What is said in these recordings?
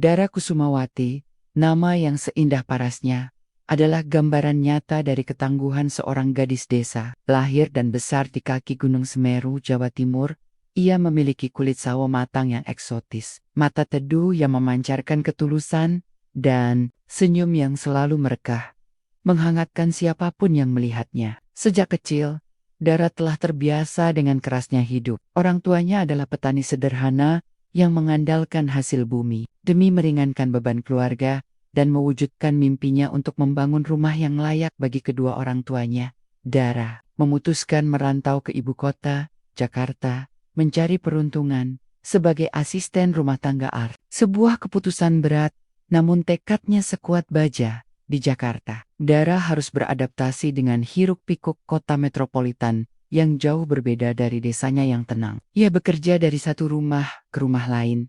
Dara Kusumawati, nama yang seindah parasnya, adalah gambaran nyata dari ketangguhan seorang gadis desa. Lahir dan besar di kaki Gunung Semeru, Jawa Timur, ia memiliki kulit sawo matang yang eksotis, mata teduh yang memancarkan ketulusan, dan senyum yang selalu merekah, menghangatkan siapapun yang melihatnya. Sejak kecil, Dara telah terbiasa dengan kerasnya hidup. Orang tuanya adalah petani sederhana yang mengandalkan hasil bumi demi meringankan beban keluarga dan mewujudkan mimpinya untuk membangun rumah yang layak bagi kedua orang tuanya. Dara memutuskan merantau ke ibu kota, Jakarta, mencari peruntungan sebagai asisten rumah tangga Art. Sebuah keputusan berat, namun tekadnya sekuat baja. Di Jakarta, Dara harus beradaptasi dengan hiruk-pikuk kota metropolitan yang jauh berbeda dari desanya yang tenang. Ia bekerja dari satu rumah ke rumah lain,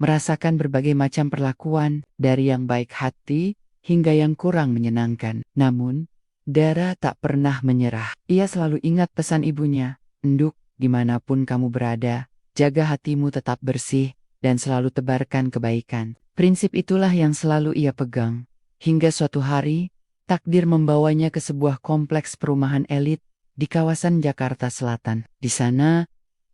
merasakan berbagai macam perlakuan, dari yang baik hati hingga yang kurang menyenangkan. Namun, Dara tak pernah menyerah. Ia selalu ingat pesan ibunya, "Enduk, dimanapun kamu berada, jaga hatimu tetap bersih dan selalu tebarkan kebaikan." Prinsip itulah yang selalu ia pegang. Hingga suatu hari, takdir membawanya ke sebuah kompleks perumahan elit di kawasan Jakarta Selatan. Di sana,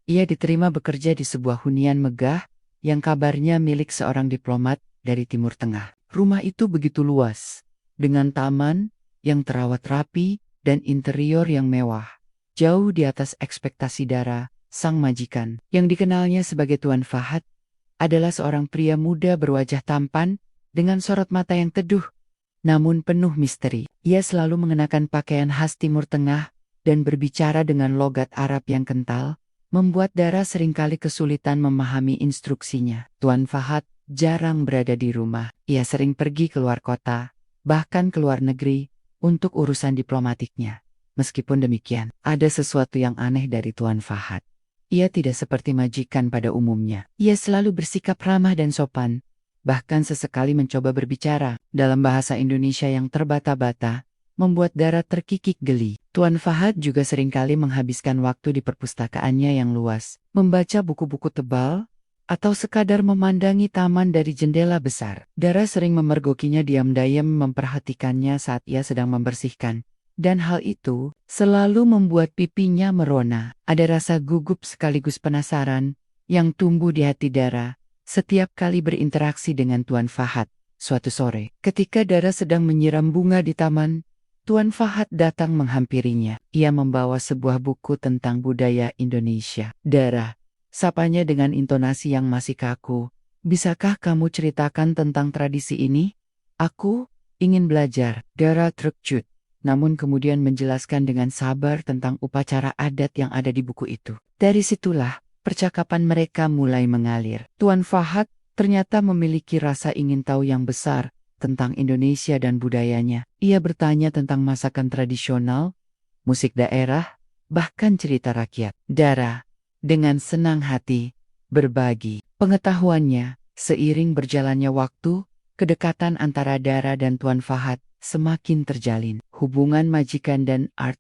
ia diterima bekerja di sebuah hunian megah yang kabarnya milik seorang diplomat dari Timur Tengah. Rumah itu begitu luas, dengan taman yang terawat rapi dan interior yang mewah, jauh di atas ekspektasi Dara. Sang majikan, yang dikenalnya sebagai Tuan Fahad, adalah seorang pria muda berwajah tampan dengan sorot mata yang teduh, namun penuh misteri. Ia selalu mengenakan pakaian khas Timur Tengah dan berbicara dengan logat Arab yang kental, membuat Dara seringkali kesulitan memahami instruksinya. Tuan Fahad jarang berada di rumah. Ia sering pergi ke luar kota, bahkan ke luar negeri, untuk urusan diplomatiknya. Meskipun demikian, ada sesuatu yang aneh dari Tuan Fahad. Ia tidak seperti majikan pada umumnya. Ia selalu bersikap ramah dan sopan, bahkan sesekali mencoba berbicara dalam bahasa Indonesia yang terbata-bata, membuat Dara terkikik geli. Tuan Fahad juga seringkali menghabiskan waktu di perpustakaannya yang luas, membaca buku-buku tebal, atau sekadar memandangi taman dari jendela besar. Dara sering memergokinya diam-diam memperhatikannya saat ia sedang membersihkan, dan hal itu selalu membuat pipinya merona. Ada rasa gugup sekaligus penasaran yang tumbuh di hati Dara setiap kali berinteraksi dengan Tuan Fahad. Suatu sore, ketika Dara sedang menyiram bunga di taman, Tuan Fahad datang menghampirinya. Ia membawa sebuah buku tentang budaya Indonesia. "Dara," sapanya dengan intonasi yang masih kaku, "bisakah kamu ceritakan tentang tradisi ini? Aku ingin belajar." Dara terkejut, namun kemudian menjelaskan dengan sabar tentang upacara adat yang ada di buku itu. Dari situlah percakapan mereka mulai mengalir. Tuan Fahad ternyata memiliki rasa ingin tahu yang besar tentang Indonesia dan budayanya. Ia bertanya tentang masakan tradisional, musik daerah, bahkan cerita rakyat. Dara, dengan senang hati, berbagi pengetahuannya. Seiring berjalannya waktu, kedekatan antara Dara dan Tuan Fahad semakin terjalin. Hubungan majikan dan Art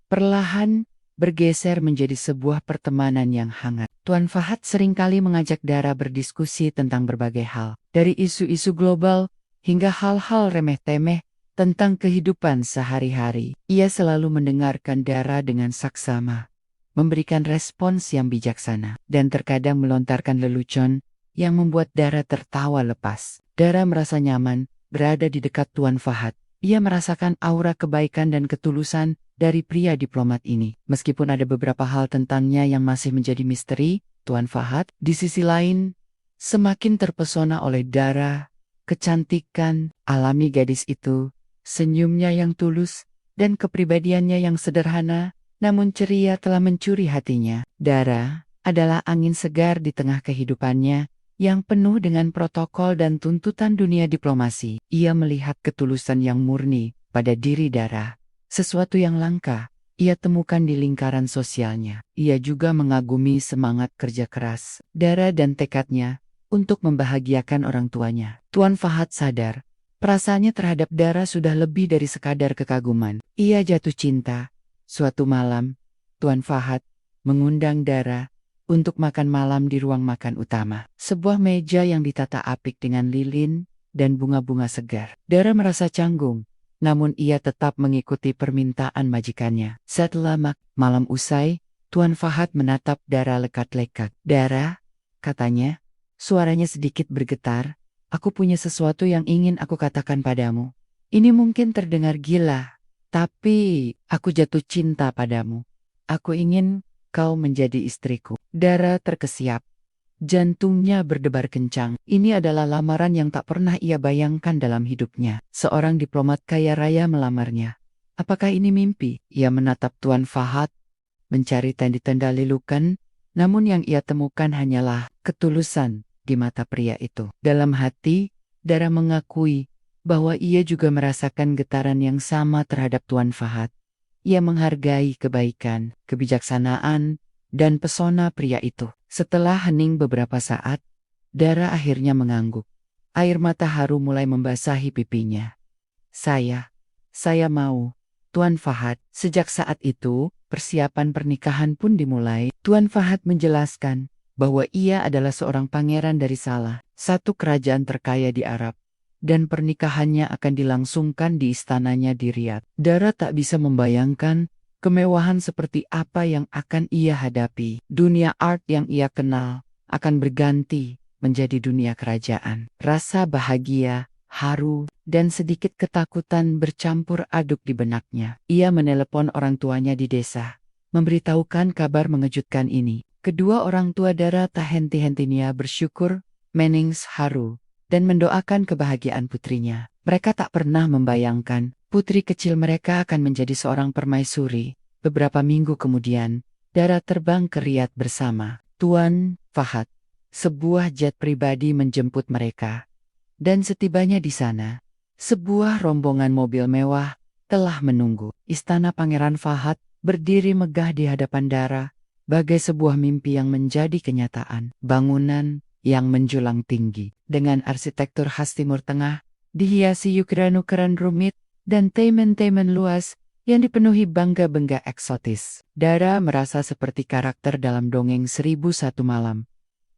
perlahan bergeser menjadi sebuah pertemanan yang hangat. Tuan Fahad seringkali mengajak Dara berdiskusi tentang berbagai hal, dari isu-isu global hingga hal-hal remeh-temeh tentang kehidupan sehari-hari. Ia selalu mendengarkan Dara dengan saksama, memberikan respons yang bijaksana, dan terkadang melontarkan lelucon yang membuat Dara tertawa lepas. Dara merasa nyaman berada di dekat Tuan Fahad. Ia merasakan aura kebaikan dan ketulusan dari pria diplomat ini. Meskipun ada beberapa hal tentangnya yang masih menjadi misteri, Tuan Fahad, di sisi lain, semakin terpesona oleh Dara, kecantikan alami gadis itu, senyumnya yang tulus, dan kepribadiannya yang sederhana, namun ceria telah mencuri hatinya. Dara adalah angin segar di tengah kehidupannya, yang penuh dengan protokol dan tuntutan dunia diplomasi. Ia melihat ketulusan yang murni pada diri Dara, sesuatu yang langka ia temukan di lingkaran sosialnya. Ia juga mengagumi semangat kerja keras Dara dan tekadnya untuk membahagiakan orang tuanya. Tuan Fahad sadar, perasaannya terhadap Dara sudah lebih dari sekadar kekaguman. Ia jatuh cinta. Suatu malam, Tuan Fahad mengundang Dara untuk makan malam di ruang makan utama. Sebuah meja yang ditata apik dengan lilin dan bunga-bunga segar. Dara merasa canggung, namun ia tetap mengikuti permintaan majikannya. Setelah malam usai, Tuan Fahad menatap Dara lekat-lekat. "Dara," katanya, suaranya sedikit bergetar, "aku punya sesuatu yang ingin aku katakan padamu. Ini mungkin terdengar gila, tapi aku jatuh cinta padamu. Aku ingin kau menjadi istriku." Dara terkesiap. Jantungnya berdebar kencang. Ini adalah lamaran yang tak pernah ia bayangkan dalam hidupnya. Seorang diplomat kaya raya melamarnya. Apakah ini mimpi? Ia menatap Tuan Fahad, mencari tanda-tanda lilukan, namun yang ia temukan hanyalah ketulusan di mata pria itu. Dalam hati, Dara mengakui bahwa ia juga merasakan getaran yang sama terhadap Tuan Fahad. Ia menghargai kebaikan, kebijaksanaan, dan pesona pria itu. Setelah hening beberapa saat, Dara akhirnya mengangguk. Air mata haru mulai membasahi pipinya. Saya mau, Tuan Fahad." Sejak saat itu, persiapan pernikahan pun dimulai. Tuan Fahad menjelaskan bahwa ia adalah seorang pangeran dari Salah, satu kerajaan terkaya di Arab, dan pernikahannya akan dilangsungkan di istananya di Riyadh. Dara tak bisa membayangkan kemewahan seperti apa yang akan ia hadapi. Dunia art yang ia kenal akan berganti menjadi dunia kerajaan. Rasa bahagia, haru, dan sedikit ketakutan bercampur aduk di benaknya. Ia menelepon orang tuanya di desa, memberitahukan kabar mengejutkan ini. Kedua orang tua Dara tak henti-hentinya bersyukur, menangis haru, dan mendoakan kebahagiaan putrinya. Mereka tak pernah membayangkan putri kecil mereka akan menjadi seorang permaisuri. Beberapa minggu kemudian, Dara terbang ke Riyadh bersama Tuan Fahad. Sebuah jet pribadi menjemput mereka. Dan setibanya di sana, sebuah rombongan mobil mewah telah menunggu. Istana Pangeran Fahad berdiri megah di hadapan Dara, bagai sebuah mimpi yang menjadi kenyataan. Bangunan yang menjulang tinggi, dengan arsitektur khas Timur Tengah, dihiasi ukiran-ukiran rumit, dan temen-temen luas yang dipenuhi bangga-bangga eksotis. Dara merasa seperti karakter dalam dongeng 1001 malam.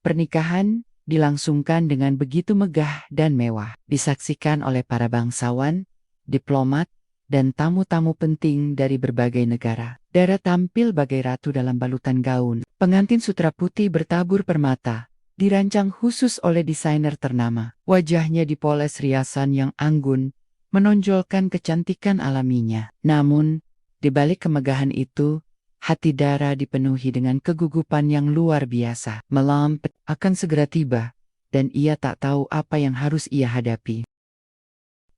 Pernikahan dilangsungkan dengan begitu megah dan mewah, disaksikan oleh para bangsawan, diplomat, dan tamu-tamu penting dari berbagai negara. Dara tampil bagai ratu dalam balutan gaun. Pengantin sutra putih bertabur permata, dirancang khusus oleh desainer ternama. Wajahnya dipoles riasan yang anggun, menonjolkan kecantikan alaminya. Namun, di balik kemegahan itu, hati Dara dipenuhi dengan kegugupan yang luar biasa. Malam akan segera tiba, dan ia tak tahu apa yang harus ia hadapi.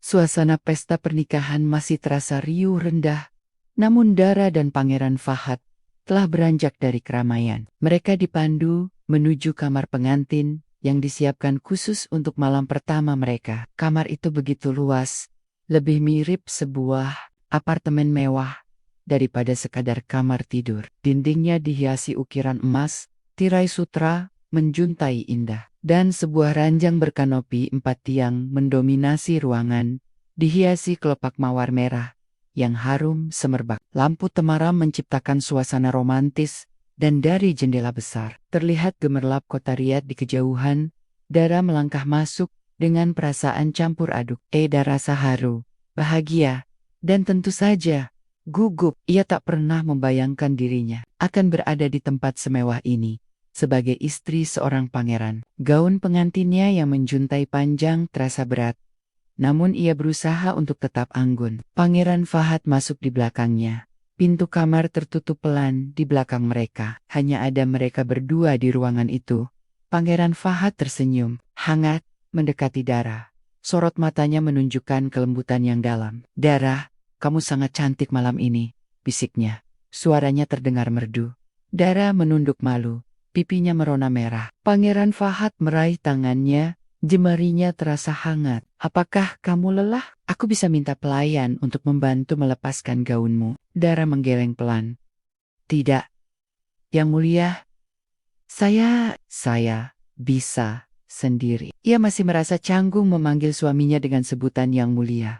Suasana pesta pernikahan masih terasa riuh rendah, namun Dara dan Pangeran Fahad telah beranjak dari keramaian. Mereka dipandu menuju kamar pengantin yang disiapkan khusus untuk malam pertama mereka. Kamar itu begitu luas, lebih mirip sebuah apartemen mewah daripada sekadar kamar tidur. Dindingnya dihiasi ukiran emas, tirai sutra menjuntai indah, dan sebuah ranjang berkanopi 4 tiang mendominasi ruangan, dihiasi kelopak mawar merah yang harum semerbak. Lampu temaram menciptakan suasana romantis, dan dari jendela besar terlihat gemerlap kota Riyadh di kejauhan. Dara melangkah masuk dengan perasaan campur aduk. Rasa haru, bahagia, dan tentu saja gugup. Ia tak pernah membayangkan dirinya akan berada di tempat semewah ini sebagai istri seorang pangeran. Gaun pengantinnya yang menjuntai panjang terasa berat, namun ia berusaha untuk tetap anggun. Pangeran Fahad masuk di belakangnya. Pintu kamar tertutup pelan di belakang mereka. Hanya ada mereka berdua di ruangan itu. Pangeran Fahad tersenyum hangat mendekati Dara. Sorot matanya menunjukkan kelembutan yang dalam. "Dara, kamu sangat cantik malam ini," bisiknya. Suaranya terdengar merdu. Dara menunduk malu, pipinya merona merah. Pangeran Fahad meraih tangannya, jemarinya terasa hangat. "Apakah kamu lelah? Aku bisa minta pelayan untuk membantu melepaskan gaunmu." Dara menggeleng pelan. "Tidak, Yang Mulia. Saya bisa sendiri." Ia masih merasa canggung memanggil suaminya dengan sebutan Yang Mulia.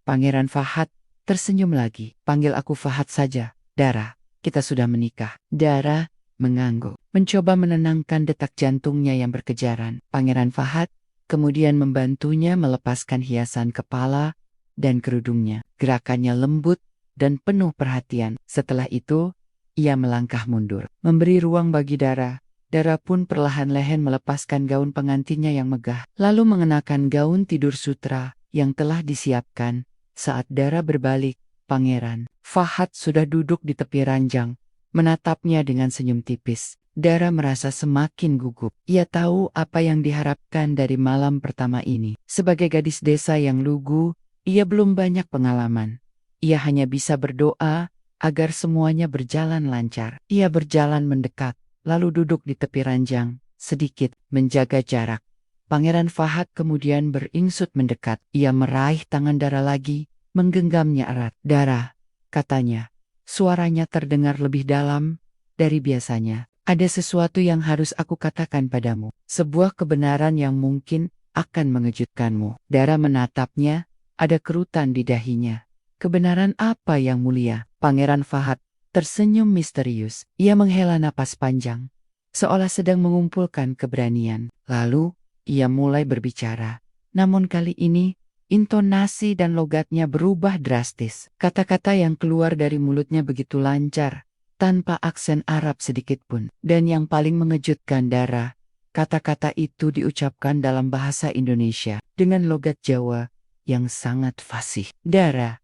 Pangeran Fahad tersenyum lagi. "Panggil aku Fahad saja, Dara. Kita sudah menikah." Dara mengangguk, mencoba menenangkan detak jantungnya yang berkejaran. Pangeran Fahad kemudian membantunya melepaskan hiasan kepala dan kerudungnya. Gerakannya lembut dan penuh perhatian. Setelah itu, ia melangkah mundur, memberi ruang bagi Dara. Dara pun perlahan-lahan melepaskan gaun pengantinnya yang megah, lalu mengenakan gaun tidur sutra yang telah disiapkan. Saat Dara berbalik, Pangeran Fahad sudah duduk di tepi ranjang, menatapnya dengan senyum tipis. Dara merasa semakin gugup. Ia tahu apa yang diharapkan dari malam pertama ini. Sebagai gadis desa yang lugu, ia belum banyak pengalaman. Ia hanya bisa berdoa agar semuanya berjalan lancar. Ia berjalan mendekat, lalu duduk di tepi ranjang, sedikit menjaga jarak. Pangeran Fahad kemudian beringsut mendekat. Ia meraih tangan Dara lagi, menggenggamnya erat. Dara, katanya. Suaranya terdengar lebih dalam dari biasanya. Ada sesuatu yang harus aku katakan padamu. Sebuah kebenaran yang mungkin akan mengejutkanmu. Dara menatapnya, ada kerutan di dahinya. Kebenaran apa yang mulia? Pangeran Fahad tersenyum misterius. Ia menghela napas panjang, seolah sedang mengumpulkan keberanian. Lalu, ia mulai berbicara. Namun kali ini, intonasi dan logatnya berubah drastis. Kata-kata yang keluar dari mulutnya begitu lancar, tanpa aksen Arab sedikit pun. Dan yang paling mengejutkan Dara, kata-kata itu diucapkan dalam bahasa Indonesia, dengan logat Jawa yang sangat fasih. Dara,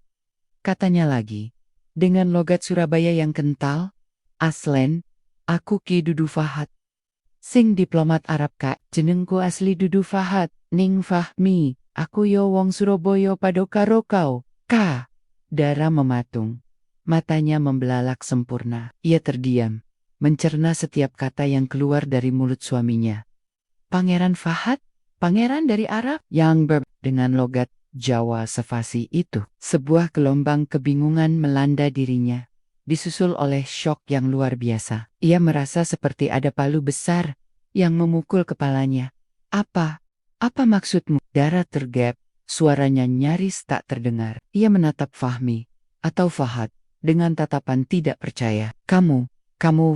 katanya lagi, dengan logat Surabaya yang kental, aslen, aku Ki Dudu Fahad. Sing diplomat Arab kak, jenengku asli Dudu Fahad, Ning Fahmi, aku yo wong Surabaya pado karo kau, ka. Dara mematung, matanya membelalak sempurna. Ia terdiam, mencerna setiap kata yang keluar dari mulut suaminya. Pangeran Fahad? Pangeran dari Arab? Yang dengan logat Jawa sefasih itu. Sebuah gelombang kebingungan melanda dirinya, disusul oleh syok yang luar biasa. Ia merasa seperti ada palu besar yang memukul kepalanya. Apa maksudmu? Dara tergap, suaranya nyaris tak terdengar. Ia menatap Fahmi, atau Fahad, dengan tatapan tidak percaya. Kamu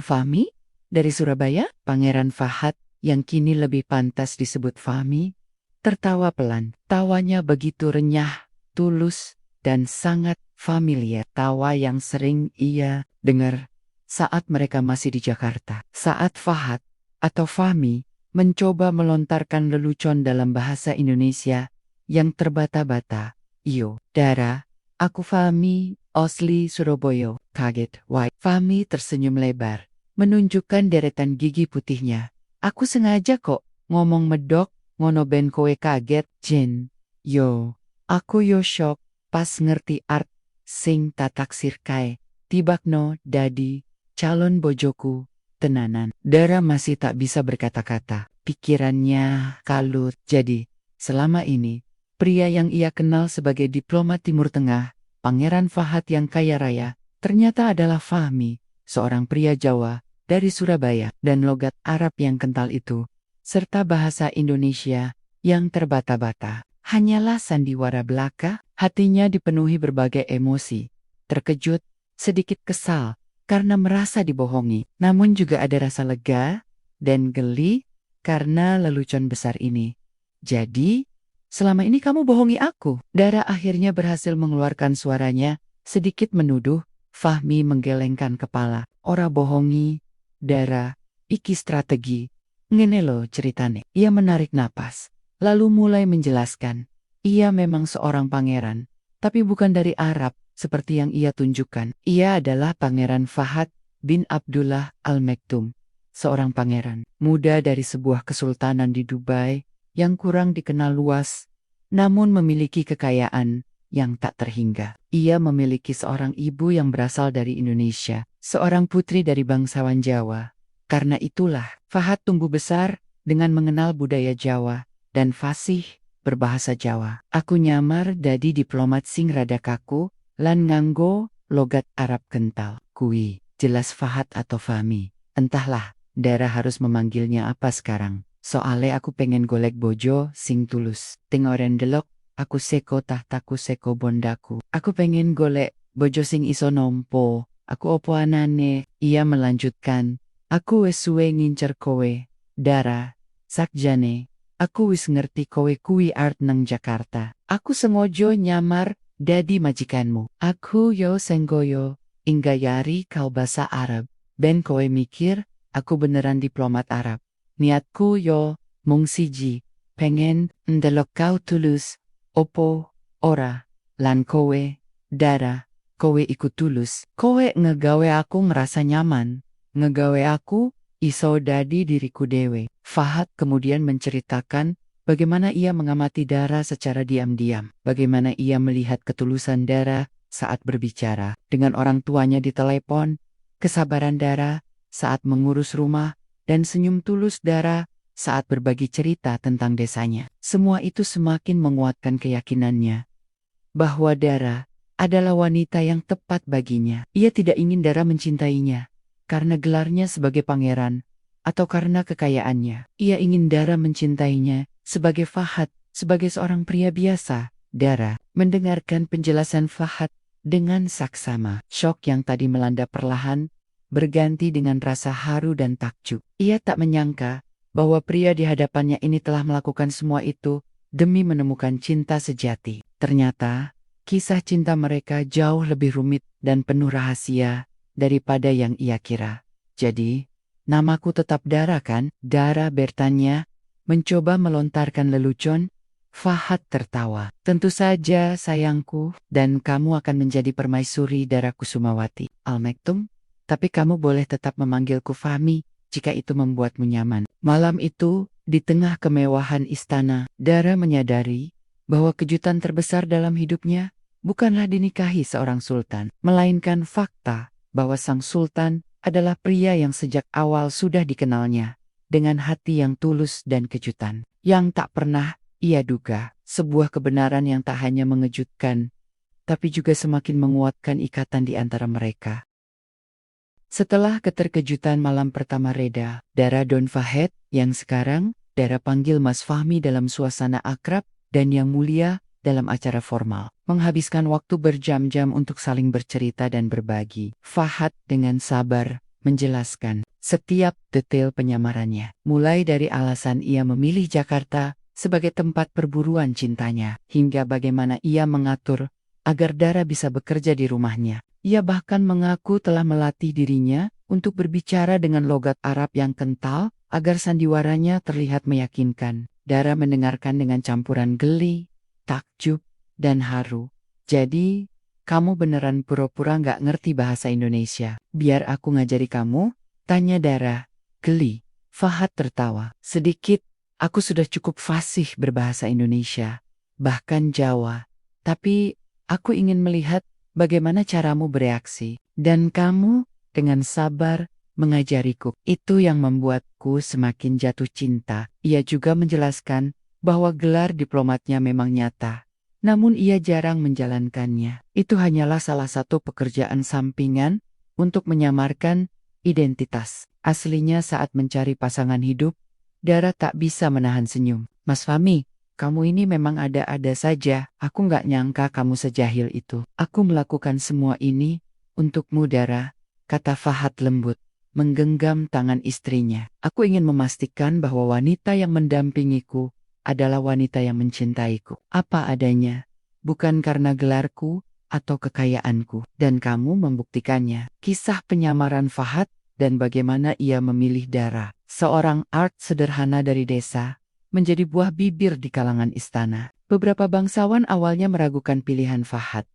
Fahmi? Dari Surabaya? Pangeran Fahad, yang kini lebih pantas disebut Fahmi, tertawa pelan. Tawanya begitu renyah, tulus, dan sangat familiar. Tawa yang sering ia dengar saat mereka masih di Jakarta. Saat Fahad, atau Fahmi, mencoba melontarkan lelucon dalam bahasa Indonesia yang terbata-bata. Iyo, Dara, aku Fahmi, asli Surabaya. Kaget, why? Fahmi tersenyum lebar, menunjukkan deretan gigi putihnya. Aku sengaja kok ngomong medok, ngono ben kowe kaget, Jen. Yo, aku yo shock, pas ngerti art, sing tataksir kae. Tibakno dadi calon bojoku, tenanan. Dara masih tak bisa berkata-kata. Pikirannya kalut. Jadi, selama ini, pria yang ia kenal sebagai diplomat Timur Tengah, Pangeran Fahad yang kaya raya, ternyata adalah Fahmi, seorang pria Jawa dari Surabaya, dan logat Arab yang kental itu, serta bahasa Indonesia yang terbata-bata. Hanyalah sandiwara belaka. Hatinya dipenuhi berbagai emosi, terkejut, sedikit kesal, karena merasa dibohongi. Namun juga ada rasa lega dan geli karena lelucon besar ini. Jadi, selama ini kamu bohongi aku? Dara akhirnya berhasil mengeluarkan suaranya, sedikit menuduh. Fahmi menggelengkan kepala. Ora bohongi, Dara, iki strategi. Ngene lo ceritane. Ia menarik napas, lalu mulai menjelaskan. Ia memang seorang pangeran, tapi bukan dari Arab, seperti yang ia tunjukkan. Ia adalah Pangeran Fahad bin Abdullah Al-Maktum, seorang pangeran muda dari sebuah kesultanan di Dubai yang kurang dikenal luas, namun memiliki kekayaan yang tak terhingga. Ia memiliki seorang ibu yang berasal dari Indonesia, seorang putri dari bangsawan Jawa. Karena itulah, Fahad tumbuh besar dengan mengenal budaya Jawa dan fasih berbahasa Jawa. Aku nyamar dadi diplomat sing rada kaku, lan nganggo logat Arab kental. Kui, jelas Fahad atau Fahmi. Entahlah, Dara harus memanggilnya apa sekarang. Soale aku pengen golek bojo sing tulus. Ting oren delok, aku seko tahtaku seko bondaku. Aku pengen golek bojo sing iso nompo. Aku opo anane. Ia melanjutkan, Aku wis suwe ngincer kowe, Dara. Sakjane, aku wis ngerti kowe kuwi art nang Jakarta. Aku sengojo nyamar dadi majikanmu. Aku yo senggoyo, inggayari kau basa Arab. Ben kowe mikir, aku beneran diplomat Arab. Niatku yo, mung siji, pengen ndelok kau tulus, opo, ora, lan kowe, Dara, kowe ikut tulus. Kowe ngegawe aku ngerasa nyaman, ngegawe aku iso dadi diriku dewe. Fahad kemudian menceritakan bagaimana ia mengamati Dara secara diam-diam, bagaimana ia melihat ketulusan Dara saat berbicara dengan orang tuanya di telepon, kesabaran Dara saat mengurus rumah, dan senyum tulus Dara saat berbagi cerita tentang desanya. Semua itu semakin menguatkan keyakinannya bahwa Dara adalah wanita yang tepat baginya. Ia tidak ingin Dara mencintainya karena gelarnya sebagai pangeran atau karena kekayaannya. Ia ingin Dara mencintainya sebagai Fahad, sebagai seorang pria biasa. Dara mendengarkan penjelasan Fahad dengan saksama. Syok yang tadi melanda perlahan berganti dengan rasa haru dan takjub. Ia tak menyangka bahwa pria di hadapannya ini telah melakukan semua itu demi menemukan cinta sejati. Ternyata, kisah cinta mereka jauh lebih rumit dan penuh rahasia daripada yang ia kira. Jadi, namaku tetap Dara kan? Dara bertanya, mencoba melontarkan lelucon. Fahad tertawa. Tentu saja sayangku, dan kamu akan menjadi permaisuri Dara Kusumawati. Al-Maktum, tapi kamu boleh tetap memanggilku Fahmi, jika itu membuatmu nyaman. Malam itu, di tengah kemewahan istana, Dara menyadari bahwa kejutan terbesar dalam hidupnya bukanlah dinikahi seorang sultan, melainkan fakta bahwa sang sultan adalah pria yang sejak awal sudah dikenalnya, dengan hati yang tulus dan kejutan, yang tak pernah ia duga. Sebuah kebenaran yang tak hanya mengejutkan, tapi juga semakin menguatkan ikatan di antara mereka. Setelah keterkejutan malam pertama reda, Dara Don Fahad, yang sekarang Dara panggil Mas Fahmi dalam suasana akrab dan yang mulia dalam acara formal, menghabiskan waktu berjam-jam untuk saling bercerita dan berbagi. Fahad dengan sabar menjelaskan setiap detail penyamarannya, mulai dari alasan ia memilih Jakarta sebagai tempat perburuan cintanya, hingga bagaimana ia mengatur agar Dara bisa bekerja di rumahnya. Ia bahkan mengaku telah melatih dirinya untuk berbicara dengan logat Arab yang kental agar sandiwaranya terlihat meyakinkan. Dara mendengarkan dengan campuran geli, takjub, dan haru. Jadi, kamu beneran pura-pura nggak ngerti bahasa Indonesia? Biar aku ngajari kamu? Tanya Dara, geli. Fahad tertawa. Sedikit, aku sudah cukup fasih berbahasa Indonesia, bahkan Jawa. Tapi, aku ingin melihat bagaimana caramu bereaksi, dan kamu dengan sabar mengajariku. Itu yang membuatku semakin jatuh cinta. Ia juga menjelaskan bahwa gelar diplomatnya memang nyata, namun ia jarang menjalankannya. Itu hanyalah salah satu pekerjaan sampingan untuk menyamarkan identitas aslinya saat mencari pasangan hidup. Dara tak bisa menahan senyum. Mas Fahmi, kamu ini memang ada-ada saja. Aku nggak nyangka kamu sejahil itu. Aku melakukan semua ini untukmu, Dara, kata Fahad lembut, menggenggam tangan istrinya. Aku ingin memastikan bahwa wanita yang mendampingiku adalah wanita yang mencintaiku apa adanya, bukan karena gelarku atau kekayaanku. Dan kamu membuktikannya. Kisah penyamaran Fahad dan bagaimana ia memilih Dara, seorang art sederhana dari desa, menjadi buah bibir di kalangan istana. Beberapa bangsawan awalnya meragukan pilihan Fahad.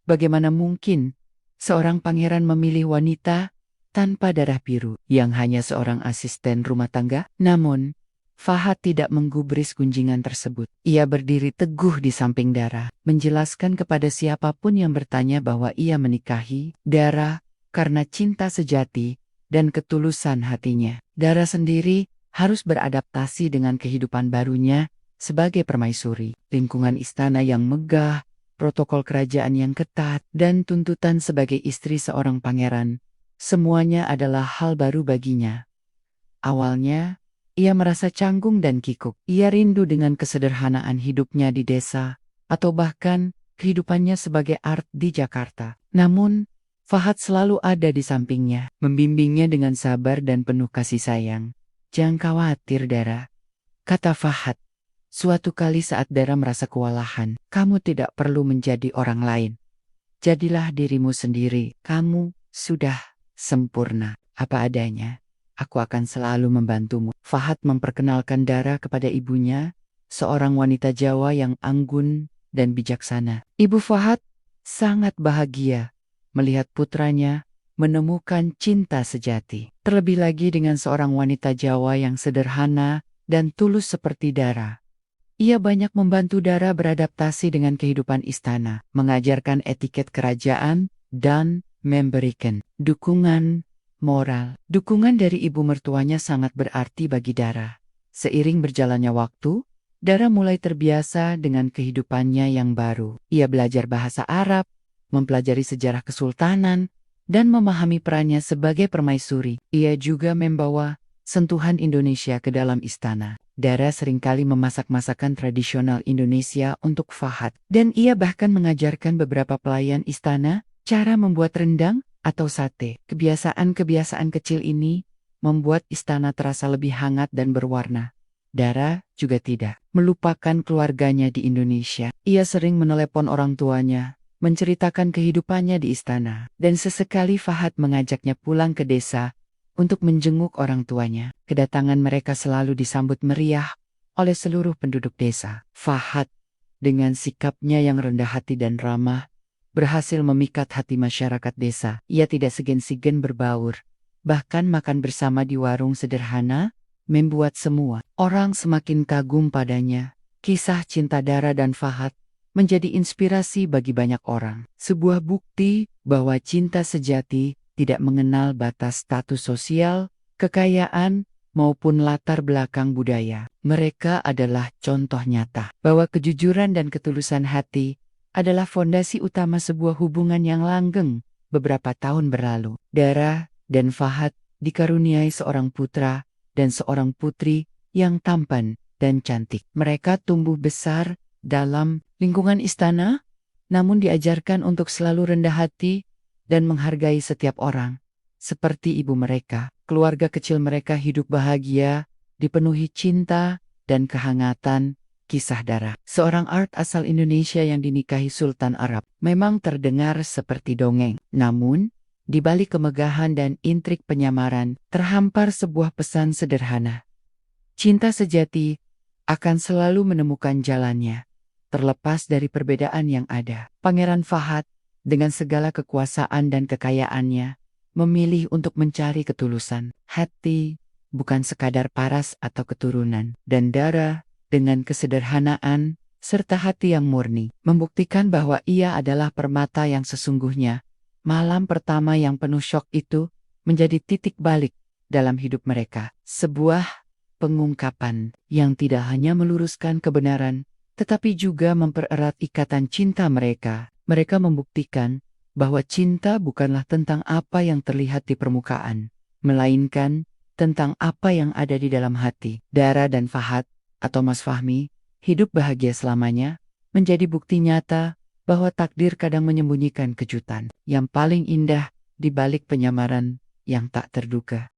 Bagaimana mungkin seorang pangeran memilih wanita tanpa darah biru yang hanya seorang asisten rumah tangga? Namun, Fahad tidak menggubris gunjingan tersebut. Ia berdiri teguh di samping Dara, menjelaskan kepada siapapun yang bertanya bahwa ia menikahi Dara karena cinta sejati dan ketulusan hatinya. Dara sendiri harus beradaptasi dengan kehidupan barunya sebagai permaisuri. Lingkungan istana yang megah, protokol kerajaan yang ketat, dan tuntutan sebagai istri seorang pangeran, semuanya adalah hal baru baginya. Awalnya, ia merasa canggung dan kikuk. Ia rindu dengan kesederhanaan hidupnya di desa, atau bahkan kehidupannya sebagai art di Jakarta. Namun, Fahad selalu ada di sampingnya, membimbingnya dengan sabar dan penuh kasih sayang. "Jangan khawatir, Dara," kata Fahad. "Suatu kali saat Dara merasa kewalahan, kamu tidak perlu menjadi orang lain. Jadilah dirimu sendiri, kamu sudah sempurna apa adanya. Aku akan selalu membantumu." Fahad memperkenalkan Dara kepada ibunya, seorang wanita Jawa yang anggun dan bijaksana. Ibu Fahad sangat bahagia melihat putranya menemukan cinta sejati. Terlebih lagi dengan seorang wanita Jawa yang sederhana dan tulus seperti Dara. Ia banyak membantu Dara beradaptasi dengan kehidupan istana, mengajarkan etiket kerajaan, dan memberikan dukungan moral. Dukungan dari ibu mertuanya sangat berarti bagi Dara. Seiring berjalannya waktu, Dara mulai terbiasa dengan kehidupannya yang baru. Ia belajar bahasa Arab, mempelajari sejarah kesultanan, dan memahami perannya sebagai permaisuri. Ia juga membawa sentuhan Indonesia ke dalam istana. Dara seringkali memasak masakan tradisional Indonesia untuk Fahad, dan ia bahkan mengajarkan beberapa pelayan istana cara membuat rendang atau sate. Kebiasaan-kebiasaan kecil ini membuat istana terasa lebih hangat dan berwarna. Dara juga tidak melupakan keluarganya di Indonesia. Ia sering menelepon orang tuanya, menceritakan kehidupannya di istana, dan sesekali Fahad mengajaknya pulang ke desa untuk menjenguk orang tuanya. Kedatangan mereka selalu disambut meriah oleh seluruh penduduk desa. Fahad, dengan sikapnya yang rendah hati dan ramah, berhasil memikat hati masyarakat desa. Ia tidak segan-segan berbaur, bahkan makan bersama di warung sederhana, membuat semua orang semakin kagum padanya. Kisah cinta Dara dan Fahad menjadi inspirasi bagi banyak orang. Sebuah bukti bahwa cinta sejati tidak mengenal batas status sosial, kekayaan, maupun latar belakang budaya. Mereka adalah contoh nyata bahwa kejujuran dan ketulusan hati adalah fondasi utama sebuah hubungan yang langgeng. Beberapa tahun berlalu, Dara dan Fahad dikaruniai seorang putra dan seorang putri yang tampan dan cantik. Mereka tumbuh besar dalam lingkungan istana, namun diajarkan untuk selalu rendah hati dan menghargai setiap orang. Seperti ibu mereka, keluarga kecil mereka hidup bahagia, dipenuhi cinta dan kehangatan. Kisah Dara, seorang art asal Indonesia yang dinikahi Sultan Arab, memang terdengar seperti dongeng. Namun, di balik kemegahan dan intrik penyamaran, terhampar sebuah pesan sederhana. Cinta sejati akan selalu menemukan jalannya, terlepas dari perbedaan yang ada. Pangeran Fahad, dengan segala kekuasaan dan kekayaannya, memilih untuk mencari ketulusan hati, bukan sekadar paras atau keturunan. Dan Dara, dengan kesederhanaan serta hati yang murni, membuktikan bahwa ia adalah permata yang sesungguhnya. Malam pertama yang penuh syok itu menjadi titik balik dalam hidup mereka. Sebuah pengungkapan yang tidak hanya meluruskan kebenaran, tetapi juga mempererat ikatan cinta mereka. Mereka membuktikan bahwa cinta bukanlah tentang apa yang terlihat di permukaan, melainkan tentang apa yang ada di dalam hati. Dara dan Fahad, atau Mas Fahmi, hidup bahagia selamanya, menjadi bukti nyata bahwa takdir kadang menyembunyikan kejutan yang paling indah di balik penyamaran yang tak terduga.